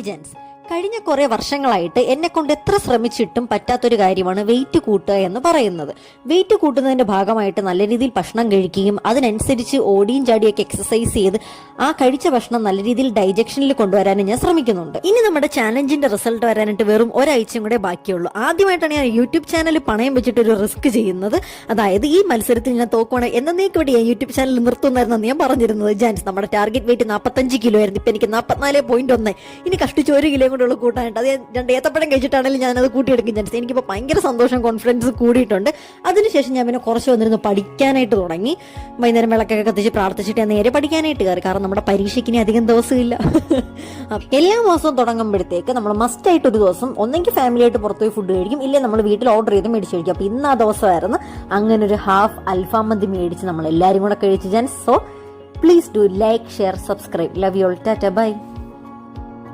Gents, കഴിഞ്ഞ കുറെ വർഷങ്ങളായിട്ട് എന്നെ കൊണ്ട് എത്ര ശ്രമിച്ചിട്ടും പറ്റാത്തൊരു കാര്യമാണ് വെയിറ്റ് കൂട്ടുക എന്ന് പറയുന്നത്. വെയിറ്റ് കൂട്ടുന്നതിന്റെ ഭാഗമായിട്ട് നല്ല രീതിയിൽ ഭക്ഷണം കഴിക്കുകയും അതിനനുസരിച്ച് ഓടിയും ചാടിയൊക്കെ എക്സസൈസ് ചെയ്ത് ആ കഴിച്ച ഭക്ഷണം നല്ല രീതിയിൽ ഡൈജക്ഷനിൽ കൊണ്ടുവരാനും ഞാൻ ശ്രമിക്കുന്നുണ്ട്. ഇനി നമ്മുടെ ചാലഞ്ചിന്റെ റിസൾട്ട് വരാനായിട്ട് വെറും ഒരാഴ്ചയും കൂടെ ബാക്കിയുള്ളൂ. ആദ്യമായിട്ടാണ് ഞാൻ യൂട്യൂബ് ചാനൽ പണയം വെച്ചിട്ട് ഒരു റിസ്ക് ചെയ്യുന്നത്. അതായത് ഈ മത്സരത്തിൽ ഞാൻ തോക്കുവാണ് എന്നേക്ക് വേണ്ടി ഞാൻ യൂട്യൂബ് ചാനൽ നിർത്തുന്നായിരുന്നു ഞാൻ പറഞ്ഞിരുന്നത്. ജാൻസ്, നമ്മുടെ ടാർഗറ്റ് വെയിറ്റ് 45 കിലോ ആയിരുന്നു. ഇപ്പൊ എനിക്ക് 44.1. ഇനി കഷ്ടിച്ച് 1 കിലോ കൂടെ കൂട്ടാനായിട്ട് അത് 2 ഏത്തപ്പഴം കഴിച്ചിട്ടാണെങ്കിലും ഞാനത് കൂട്ടിയെടുക്കും. ജാൻസ്, എനിക്കിപ്പോൾ ഭയങ്കര സന്തോഷം, കോൺഫിഡൻസ് കൂടിയിട്ടുണ്ട്. അതിനുശേഷം ഞാൻ പിന്നെ കുറച്ച് വന്നിരുന്നു പഠിക്കാനായിട്ട് തുടങ്ങി. വൈകുന്നേരം വിളക്കൊക്കെ കത്തിച്ച് പ്രാർത്ഥിച്ചിട്ട് ഞാൻ നേരെ പഠിക്കാനായിട്ട് കയറി. കാരണം നമ്മുടെ പരീക്ഷയ്ക്ക് ഇനി അധികം ദിവസമില്ല. എല്ലാ മാസവും തുടങ്ങുമ്പോഴത്തേക്ക് നമ്മൾ മസ്റ്റ് ആയിട്ട് ഒരു ദിവസം ഒന്നെങ്കിൽ ഫാമിലി ആയിട്ട് പുറത്തുപോയി ഫുഡ് കഴിക്കും, ഇല്ലെങ്കിൽ നമ്മൾ വീട്ടിൽ ഓർഡർ ചെയ്ത് മേടിച്ച് കഴിക്കും. അപ്പൊ ഇന്ന് ആ ദിവസമായിരുന്നു. അങ്ങനെ ഒരു ഹാഫ് അൽഫാം മന്തി മേടിച്ച് നമ്മൾ എല്ലാവരും കൂടെ കഴിച്ചു. ജാൻസ്, so please do like, share, subscribe. Love you all. Tata, by.